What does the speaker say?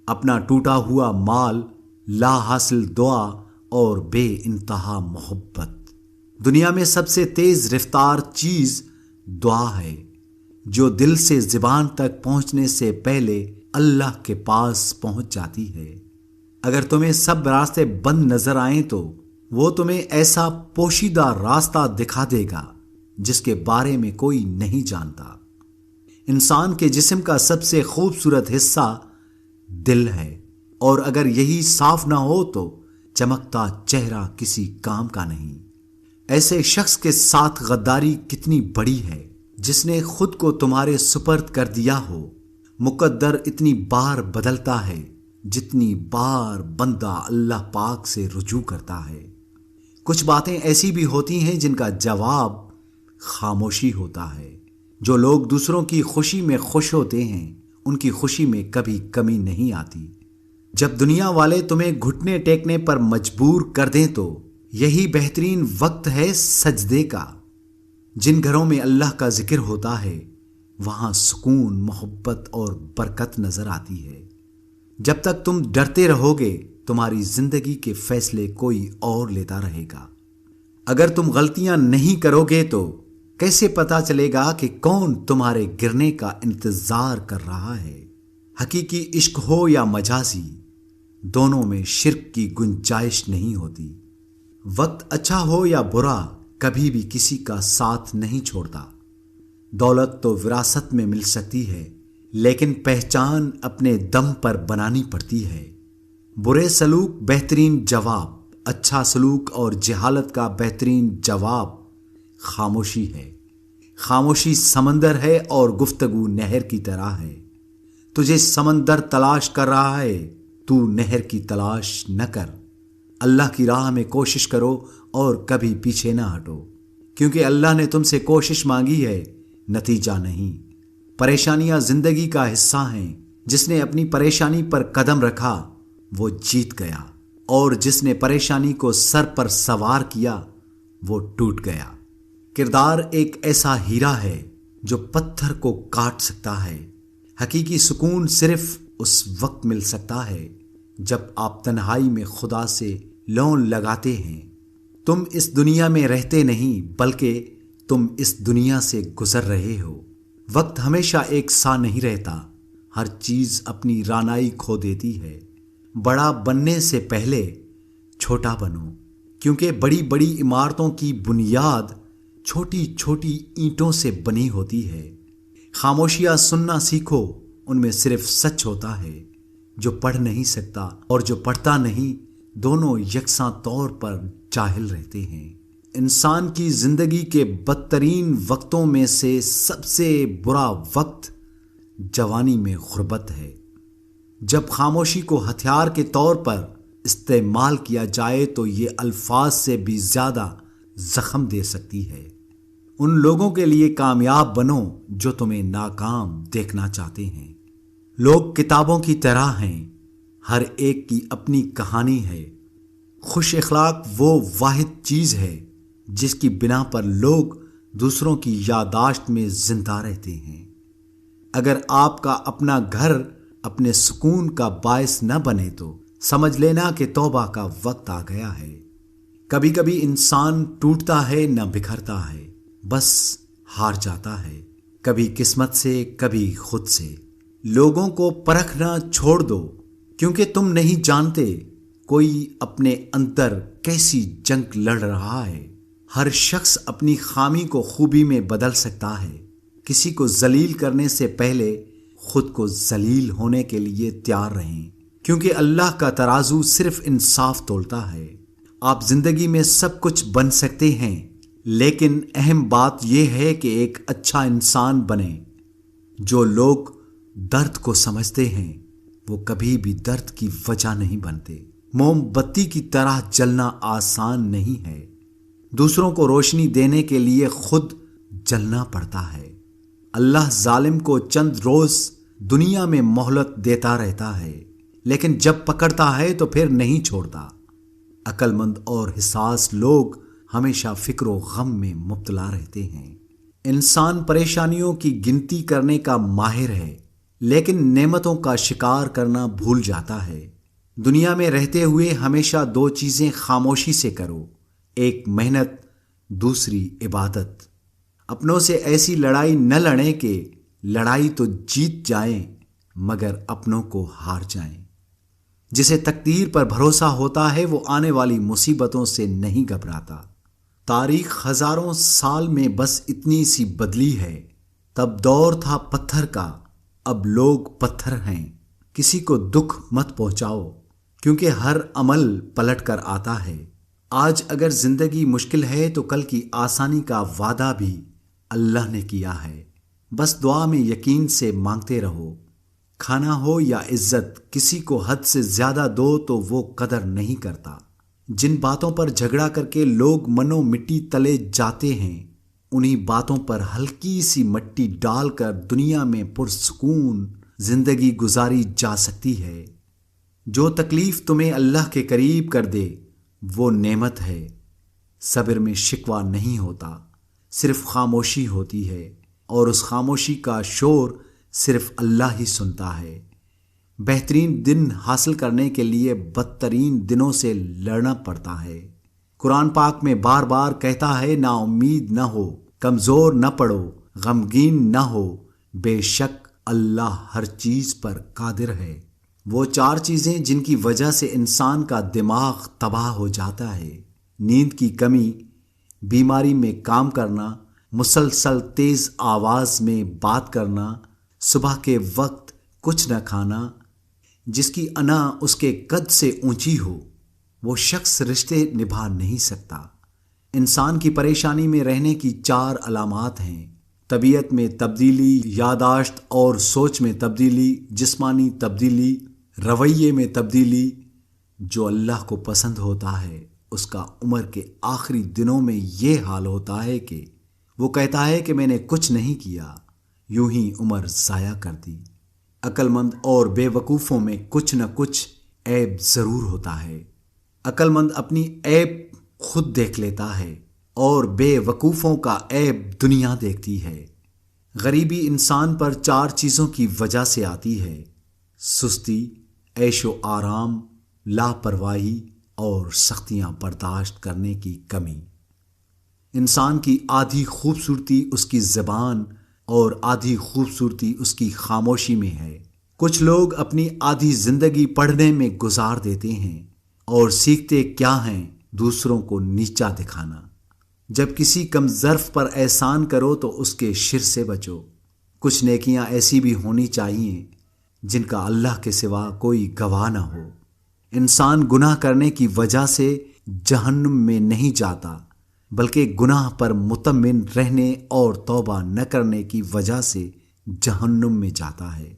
اپنا ٹوٹا ہوا مال، لا حاصل دعا اور بے انتہا محبت۔ دنیا میں سب سے تیز رفتار چیز دعا ہے، جو دل سے زبان تک پہنچنے سے پہلے اللہ کے پاس پہنچ جاتی ہے۔ اگر تمہیں سب راستے بند نظر آئیں تو وہ تمہیں ایسا پوشیدہ راستہ دکھا دے گا جس کے بارے میں کوئی نہیں جانتا۔ انسان کے جسم کا سب سے خوبصورت حصہ دل ہے، اور اگر یہی صاف نہ ہو تو چمکتا چہرہ کسی کام کا نہیں۔ ایسے شخص کے ساتھ غداری کتنی بڑی ہے جس نے خود کو تمہارے سپرد کر دیا ہو۔ مقدر اتنی بار بدلتا ہے جتنی بار بندہ اللہ پاک سے رجوع کرتا ہے۔ کچھ باتیں ایسی بھی ہوتی ہیں جن کا جواب خاموشی ہوتا ہے۔ جو لوگ دوسروں کی خوشی میں خوش ہوتے ہیں ان کی خوشی میں کبھی کمی نہیں آتی۔ جب دنیا والے تمہیں گھٹنے ٹیکنے پر مجبور کر دیں تو یہی بہترین وقت ہے سجدے کا۔ جن گھروں میں اللہ کا ذکر ہوتا ہے وہاں سکون، محبت اور برکت نظر آتی ہے۔ جب تک تم ڈرتے رہو گے تمہاری زندگی کے فیصلے کوئی اور لیتا رہے گا۔ اگر تم غلطیاں نہیں کرو گے تو کیسے پتا چلے گا کہ کون تمہارے گرنے کا انتظار کر رہا ہے؟ حقیقی عشق ہو یا مجازی، دونوں میں شرک کی گنجائش نہیں ہوتی۔ وقت اچھا ہو یا برا کبھی بھی کسی کا ساتھ نہیں چھوڑتا۔ دولت تو وراثت میں مل سکتی ہے لیکن پہچان اپنے دم پر بنانی پڑتی ہے۔ برے سلوک بہترین جواب، اچھا سلوک اور جہالت کا بہترین جواب خاموشی ہے۔ خاموشی سمندر ہے اور گفتگو نہر کی طرح ہے۔ تجھے سمندر تلاش کر رہا ہے، تو نہر کی تلاش نہ کر۔ اللہ کی راہ میں کوشش کرو اور کبھی پیچھے نہ ہٹو، کیونکہ اللہ نے تم سے کوشش مانگی ہے، نتیجہ نہیں۔ پریشانیاں زندگی کا حصہ ہیں۔ جس نے اپنی پریشانی پر قدم رکھا وہ جیت گیا، اور جس نے پریشانی کو سر پر سوار کیا وہ ٹوٹ گیا۔ کردار ایک ایسا ہیرا ہے جو پتھر کو کاٹ سکتا ہے۔ حقیقی سکون صرف اس وقت مل سکتا ہے جب آپ تنہائی میں خدا سے لون لگاتے ہیں۔ تم اس دنیا میں رہتے نہیں بلکہ تم اس دنیا سے گزر رہے ہو۔ وقت ہمیشہ ایک سا نہیں رہتا، ہر چیز اپنی رانائی کھو دیتی ہے۔ بڑا بننے سے پہلے چھوٹا بنو، کیونکہ بڑی بڑی عمارتوں کی بنیاد چھوٹی چھوٹی اینٹوں سے بنی ہوتی ہے۔ خاموشیاں سننا سیکھو، ان میں صرف سچ ہوتا ہے۔ جو پڑھ نہیں سکتا اور جو پڑھتا نہیں دونوں یکساں طور پر جاہل رہتے ہیں۔ انسان کی زندگی کے بدترین وقتوں میں سے سب سے برا وقت جوانی میں غربت ہے۔ جب خاموشی کو ہتھیار کے طور پر استعمال کیا جائے تو یہ الفاظ سے بھی زیادہ زخم دے سکتی ہے۔ ان لوگوں کے لیے کامیاب بنو جو تمہیں ناکام دیکھنا چاہتے ہیں۔ لوگ کتابوں کی طرح ہیں، ہر ایک کی اپنی کہانی ہے۔ خوش اخلاق وہ واحد چیز ہے جس کی بنا پر لوگ دوسروں کی یادداشت میں زندہ رہتے ہیں۔ اگر آپ کا اپنا گھر اپنے سکون کا باعث نہ بنے تو سمجھ لینا کہ توبہ کا وقت آ گیا ہے۔ کبھی کبھی انسان ٹوٹتا ہے نہ بکھرتا ہے، بس ہار جاتا ہے، کبھی قسمت سے کبھی خود سے۔ لوگوں کو پرکھنا چھوڑ دو، کیونکہ تم نہیں جانتے کوئی اپنے اندر کیسی جنگ لڑ رہا ہے۔ ہر شخص اپنی خامی کو خوبی میں بدل سکتا ہے۔ کسی کو ذلیل کرنے سے پہلے خود کو ذلیل ہونے کے لیے تیار رہیں، کیونکہ اللہ کا ترازو صرف انصاف تولتا ہے۔ آپ زندگی میں سب کچھ بن سکتے ہیں، لیکن اہم بات یہ ہے کہ ایک اچھا انسان بنیں۔ جو لوگ درد کو سمجھتے ہیں وہ کبھی بھی درد کی وجہ نہیں بنتے۔ موم بتی کی طرح جلنا آسان نہیں ہے، دوسروں کو روشنی دینے کے لیے خود جلنا پڑتا ہے۔ اللہ ظالم کو چند روز دنیا میں مہلت دیتا رہتا ہے، لیکن جب پکڑتا ہے تو پھر نہیں چھوڑتا۔ عقل مند اور حساس لوگ ہمیشہ فکر و غم میں مبتلا رہتے ہیں۔ انسان پریشانیوں کی گنتی کرنے کا ماہر ہے، لیکن نعمتوں کا شکار کرنا بھول جاتا ہے۔ دنیا میں رہتے ہوئے ہمیشہ دو چیزیں خاموشی سے کرو، ایک محنت، دوسری عبادت۔ اپنوں سے ایسی لڑائی نہ لڑیں کہ لڑائی تو جیت جائیں مگر اپنوں کو ہار جائیں۔ جسے تقدیر پر بھروسہ ہوتا ہے وہ آنے والی مصیبتوں سے نہیں گھبراتا۔ تاریخ ہزاروں سال میں بس اتنی سی بدلی ہے، تب دور تھا پتھر کا، اب لوگ پتھر ہیں۔ کسی کو دکھ مت پہنچاؤ کیونکہ ہر عمل پلٹ کر آتا ہے۔ آج اگر زندگی مشکل ہے تو کل کی آسانی کا وعدہ بھی اللہ نے کیا ہے۔ بس دعا میں یقین سے مانگتے رہو۔ کھانا ہو یا عزت، کسی کو حد سے زیادہ دو تو وہ قدر نہیں کرتا۔ جن باتوں پر جھگڑا کر کے لوگ منو مٹی تلے جاتے ہیں، انہی باتوں پر ہلکی سی مٹی ڈال کر دنیا میں پرسکون زندگی گزاری جا سکتی ہے۔ جو تکلیف تمہیں اللہ کے قریب کر دے وہ نعمت ہے۔ صبر میں شکوہ نہیں ہوتا، صرف خاموشی ہوتی ہے، اور اس خاموشی کا شور صرف اللہ ہی سنتا ہے۔ بہترین دن حاصل کرنے کے لیے بدترین دنوں سے لڑنا پڑتا ہے۔ قرآن پاک میں بار بار کہتا ہے، نا امید نہ ہو، کمزور نہ پڑو، غمگین نہ ہو، بے شک اللہ ہر چیز پر قادر ہے۔ وہ چار چیزیں جن کی وجہ سے انسان کا دماغ تباہ ہو جاتا ہے: نیند کی کمی، بیماری میں کام کرنا، مسلسل تیز آواز میں بات کرنا، صبح کے وقت کچھ نہ کھانا۔ جس کی انا اس کے قد سے اونچی ہو وہ شخص رشتے نبھا نہیں سکتا۔ انسان کی پریشانی میں رہنے کی چار علامات ہیں: طبیعت میں تبدیلی، یادداشت اور سوچ میں تبدیلی، جسمانی تبدیلی، رویے میں تبدیلی۔ جو اللہ کو پسند ہوتا ہے اس کا عمر کے آخری دنوں میں یہ حال ہوتا ہے کہ وہ کہتا ہے کہ میں نے کچھ نہیں کیا، یوں ہی عمر ضائع کر دی۔ عقل مند اور بے وقوفوں میں کچھ نہ کچھ عیب ضرور ہوتا ہے۔ عقل مند اپنی عیب خود دیکھ لیتا ہے اور بے وقوفوں کا عیب دنیا دیکھتی ہے۔ غریبی انسان پر چار چیزوں کی وجہ سے آتی ہے: سستی، عیش و آرام، لاپرواہی اور سختیاں برداشت کرنے کی کمی۔ انسان کی آدھی خوبصورتی اس کی زبان اور آدھی خوبصورتی اس کی خاموشی میں ہے۔ کچھ لوگ اپنی آدھی زندگی پڑھنے میں گزار دیتے ہیں اور سیکھتے کیا ہیں؟ دوسروں کو نیچا دکھانا۔ جب کسی کم ظرف پر احسان کرو تو اس کے شر سے بچو۔ کچھ نیکیاں ایسی بھی ہونی چاہیے جن کا اللہ کے سوا کوئی گواہ نہ ہو۔ انسان گناہ کرنے کی وجہ سے جہنم میں نہیں جاتا بلکہ گناہ پر مطمئن رہنے اور توبہ نہ کرنے کی وجہ سے جہنم میں جاتا ہے۔